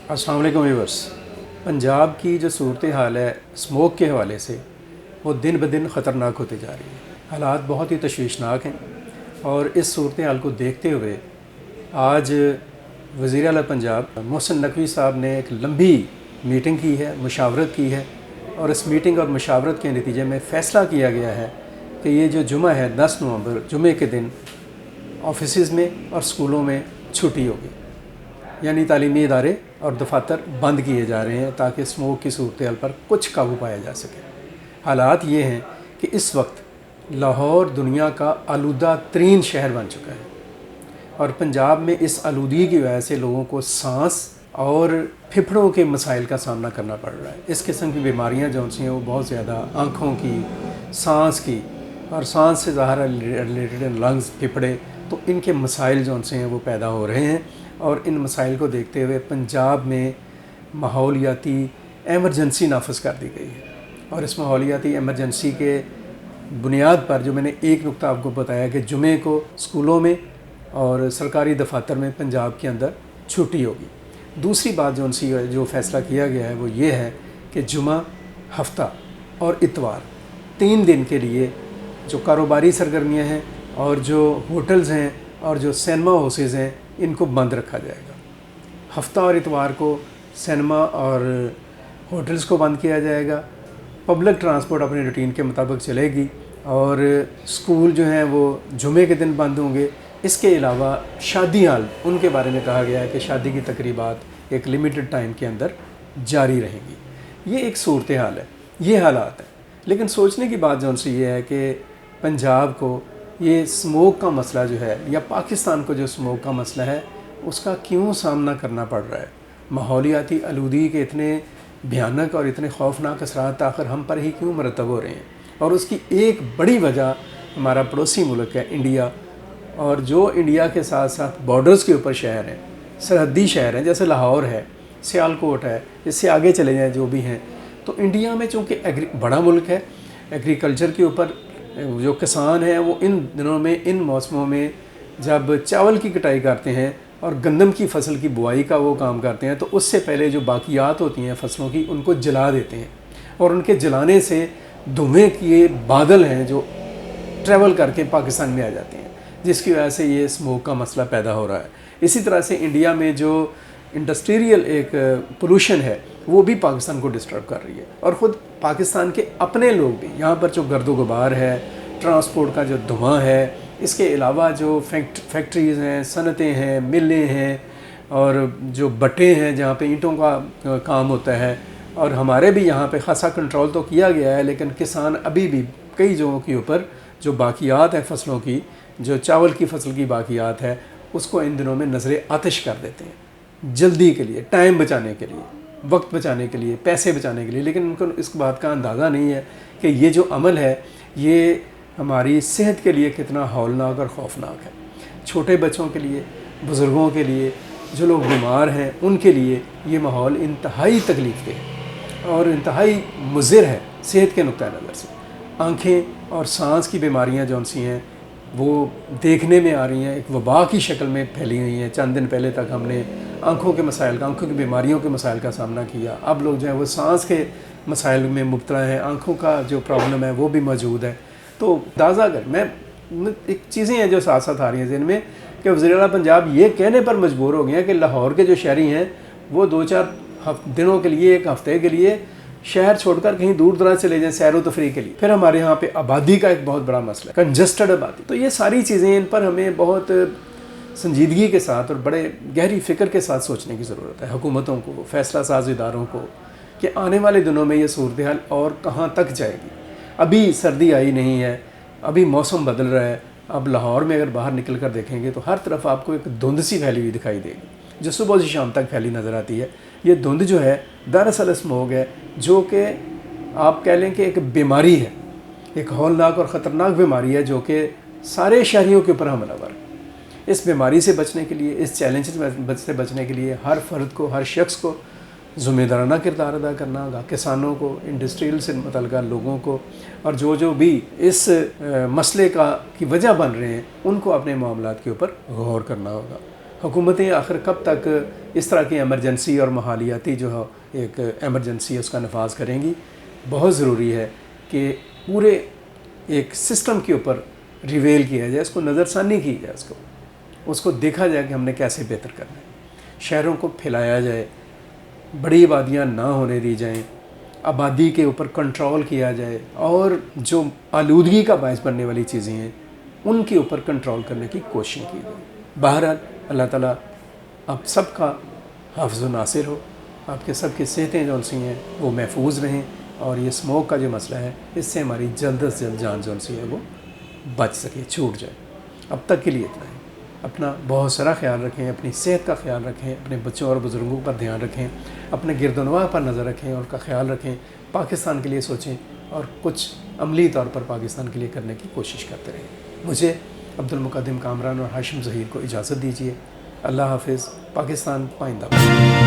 अस्सलाम वालेकुम व्यूअर्स। पंजाब की जो सूरत हाल है स्मोक के हवाले से, वो दिन ब दिन ख़तरनाक होती जा रही है। हालात बहुत ही तशवीशनाक हैं और इस सूरत हाल को देखते हुए आज वज़ीर आला पंजाब मोहसिन नकवी साहब ने एक लंबी मीटिंग की है, मुशावरत की है, और इस मीटिंग और मुशावरत के नतीजे में फ़ैसला किया गया है कि ये जो जुमा है 10 नवंबर, जुमे के दिन ऑफिस में और स्कूलों में छुट्टी होगी, यानी तालीमी इदारे और दफातर बंद किए जा रहे हैं ताकि स्मोक की सूरत हाल पर कुछ काबू पाया जा सके। हालात ये हैं कि इस वक्त लाहौर दुनिया का आलूदा तरीन शहर बन चुका है और पंजाब में इस आलूदगी की वजह से लोगों को सांस और फेफड़ों के मसाइल का सामना करना पड़ रहा है। इस किस्म की बीमारियां जो सी हैं वो बहुत ज़्यादा आँखों की, सांस की, और सांस से ज़ाहिर रिलेटेड लंग्स, फेफड़े, तो इनके मसाइल जो से हैं वो पैदा हो रहे हैं। और इन मसाइल को देखते हुए पंजाब में माहौलियाती एमरजेंसी नाफज कर दी गई है। और इस माहौलियाती एमरजेंसी के बुनियाद पर जो मैंने एक नुक्ता आपको बताया कि जुमे को स्कूलों में और सरकारी दफातर में पंजाब के अंदर छुट्टी होगी। दूसरी बात जो फ़ैसला किया गया है वो ये है कि जुमा, हफ्ता और इतवार 3 दिन के लिए जो कारोबारी सरगर्मियाँ हैं और जो होटल्स हैं और जो सिनेमा हाउसेज़ हैं, इनको बंद रखा जाएगा। हफ्ता और इतवार को सिनेमा और होटल्स को बंद किया जाएगा। पब्लिक ट्रांसपोर्ट अपने रूटीन के मुताबिक चलेगी और स्कूल जो हैं वो जुमे के दिन बंद होंगे। इसके अलावा शादी हाल, उनके बारे में कहा गया है कि शादी की तकरीबात एक लिमिटेड टाइम के अंदर जारी रहेंगी। ये एक सूरत हाल है, ये हालात हैं। लेकिन सोचने की बात सी ये है कि पंजाब को ये स्मोक का मसला जो है, या पाकिस्तान को जो स्मोक का मसला है, उसका क्यों सामना करना पड़ रहा है। माहौलियाती आलूदगी के इतने भयानक और इतने खौफनाक असरात आखिर हम पर ही क्यों मरतब हो रहे हैं। और उसकी एक बड़ी वजह हमारा पड़ोसी मुल्क है इंडिया, और जो इंडिया के साथ साथ बॉर्डर्स के ऊपर शहर हैं, सरहदी शहर हैं, जैसे लाहौर है, सियालकोट है, इससे आगे चले जाएँ जो भी हैं। तो इंडिया में चूँकि बड़ा मुल्क है, एग्रीकल्चर के ऊपर जो किसान हैं वो इन दिनों में, इन मौसमों में जब चावल की कटाई करते हैं और गंदम की फसल की बुआई का वो काम करते हैं, तो उससे पहले जो बाकियात होती हैं फसलों की, उनको जला देते हैं। और उनके जलाने से धुएँ के बादल हैं जो ट्रैवल करके पाकिस्तान में आ जाते हैं, जिसकी वजह से ये स्मोक का मसला पैदा हो रहा है। इसी तरह से इंडिया में जो इंडस्ट्रियल एक पोल्यूशन है वो भी पाकिस्तान को डिस्टर्ब कर रही है। और ख़ुद पाकिस्तान के अपने लोग भी, यहाँ पर जो गर्दो गुबार है, ट्रांसपोर्ट का जो धुआं है, इसके अलावा जो फैक्ट्रीज़ हैं, सनतें हैं, मिलें हैं, और जो बटें हैं जहाँ पे ईंटों का काम होता है, और हमारे भी यहाँ पे खासा कंट्रोल तो किया गया है, लेकिन किसान अभी भी कई जगहों के ऊपर जो बाकियात है फसलों की, जो चावल की फसल की बाकियात है, उसको इन दिनों में नज़र आतिश कर देते हैं, जल्दी के लिए, टाइम बचाने के लिए, वक्त बचाने के लिए, पैसे बचाने के लिए। लेकिन उनको इस बात का अंदाज़ा नहीं है कि ये जो अमल है ये हमारी सेहत के लिए कितना हौलनाक और ख़ौफनाक है। छोटे बच्चों के लिए, बुज़ुर्गों के लिए, जो लोग बीमार हैं, उनके लिए ये माहौल इंतहाई तकलीफ़ दे और इंतहाई मुज़िर है सेहत के नुक्ता नज़र से। आँखें और सांस की बीमारियाँ जो सी हैं वो देखने में आ रही हैं, एक वबा की शक्ल में फैली हुई हैं। चंद दिन पहले तक हमने आँखों के मसाइल, आँखों की बीमारियों के मसाइल का सामना किया। अब लोग जो है वो सांस के मसाइल में मुब्तला हैं, आँखों का जो प्रॉब्लम है वो भी मौजूद है। तो अंदाज़ा अगर मैं एक चीज़ें हैं जो साथ साथ आ रही हैं ज़हन में कि वज़ीर आला पंजाब ये कहने पर मजबूर हो गए हैं कि लाहौर के जो शहरी हैं वो 2-4 दिनों के लिए, एक हफ़्ते के लिए शहर छोड़कर कहीं दूर दराज चले जाएं सैर व तफरीह के लिए। फिर हमारे यहाँ पे आबादी का एक बहुत बड़ा मसला है, कंजस्टेड आबादी। तो ये सारी चीज़ें, इन पर हमें बहुत संजीदगी के साथ और बड़े गहरी फ़िक्र के साथ सोचने की ज़रूरत है, हुकूमतों को, फ़ैसला साज इदारों को, कि आने वाले दिनों में ये सूरत हाल और कहाँ तक जाएगी। अभी सर्दी आई नहीं है, अभी मौसम बदल रहा है। अब लाहौर में अगर बाहर निकल कर देखेंगे तो हर तरफ आपको एक धुंध सी फैली हुई दिखाई देगी, जो सुबह से शाम तक फैली नज़र आती है। ये धुंध जो है दरअसल स्मोक है, जो कि आप कह लें कि एक बीमारी है, एक हौलनाक और ख़तरनाक बीमारी है, जो कि सारे शहरियों के ऊपर हमलावर है। इस बीमारी से बचने के लिए, इस चैलेंज से बचने के लिए हर फर्द को, हर शख्स को ज़िम्मेदाराना किरदार अदा करना होगा। किसानों को, इंडस्ट्रियल से मुतल्लिक़ लोगों को, और जो भी इस मसले की वजह बन रहे हैं, उनको अपने मामलात के ऊपर गौर करना होगा। हुकूमतें आखिर कब तक इस तरह की एमरजेंसी और माहौलियाती जो है एक एमरजेंसी है उसका नफाज करेंगी। बहुत ज़रूरी है कि पूरे एक सिस्टम के ऊपर रिवेल किया जाए, उसको नज़रसानी की जाए, उसको देखा जाए कि हमने कैसे बेहतर करना है। शहरों को फैलाया जाए, बड़ी आबादियाँ ना होने दी जाएं, आबादी के ऊपर कंट्रोल किया जाए और जो आलूदगी का बायस बनने वाली चीज़ें हैं उनके ऊपर कंट्रोल करने की कोशिश की जाए। बहरहाल अल्लाह ताला आप सबका हाफ़िज़ व नासिर हो, आपके सबकी सेहतें जो सी हैं वो महफूज रहें और ये स्मोक का जो मसला है इससे हमारी जल्द से जल्द जान जो सी है वो बच सके, छूट जाए। अब तक के लिए इतना ही। अपना बहुत सारा ख्याल रखें, अपनी सेहत का ख्याल रखें, अपने बच्चों और बुज़ुर्गों पर ध्यान रखें, अपने गिरदोनवा पर नज़र रखें और उनका ख्याल रखें, पाकिस्तान के लिए सोचें और कुछ अमली तौर पर पाकिस्तान के लिए करने की कोशिश करते रहें। मुझे अब्दुल मुक़द्दिम कामरान और हाशिम ज़हीर को इजाज़त दीजिए। अल्लाह हाफ़िज़। पाकिस्तान पाइंदा।